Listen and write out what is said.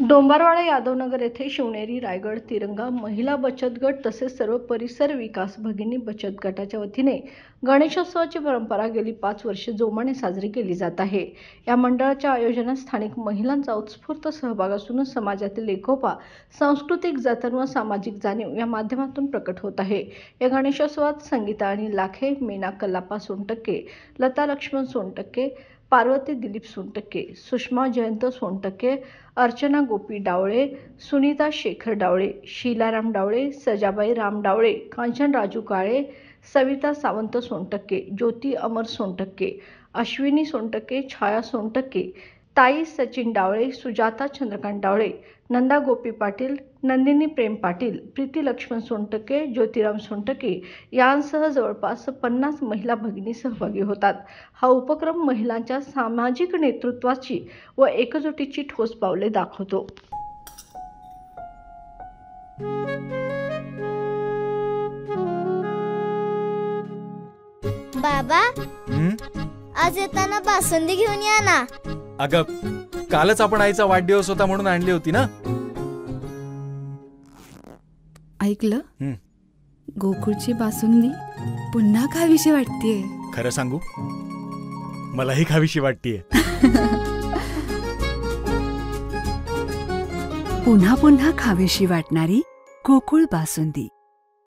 डोंबारवाडा यादवनगर येथे शिवनेरी रायगड तिरंगा महिला बचत गट तसेच सर्व परिसर विकास भगिनी बचत गटाच्या वतीने गणेशोत्सवाची परंपरा गेली 5 वर्षे जोमाने साजरी केली जात आहे। या मंडळाच्या आयोजनात स्थानिक महिलांचा उत्स्फूर्त सहभाग असून समाजातील एकोपा, सांस्कृतिक जतन व सामाजिक जाणीव या माध्यमातून प्रकट होत आहे। या गणेशोत्सवात संगीता आणि लाखे, मीना कल्लापा सोनटक्के, लता लक्ष्मण सोनटक्के, पार्वती दिलीप सोनटक्के, सुषमा जयंत सोनटक्के, अर्चना गोपी डावळे, सुनीता शेखर डावळे, शीलाराम डावळे, सजाबाई राम डावळे, कांचन राजू काळे, सविता सावंत सोनटक्के, ज्योती अमर सोनटक्के, अश्विनी सोनटक्के, छाया सोनटक्के, ताई सचिन डावळे, सुजाता चंद्रकांत डावळे, नंदा गोपी पाटील, नंदिनी प्रेम पाटील, प्रीती लक्ष्मण सोनटक्के, ज्योतिराम सोनटक्के यांसह जवळपास 50 महिला भगिनी सहभागी होतात। हा उपक्रम महिलांच्या सामाजिक नेतृत्वाची व एकजुटीची ठोस पावले दाखवतो। बाबा, आज येताना बासुंदी घेऊन या ना। अगं, कालच आपण आईचा वाढदिवस होता म्हणून आणली होती ना। ऐकलं, गोकुळची बासुंदी पुन्हा खावीशी वाटतेय। खरं सांगू, मलाही खावीशी वाटतेय। पुन्हा पुन्हा खावीशी वाटणारी गोकुळ बासुंदी।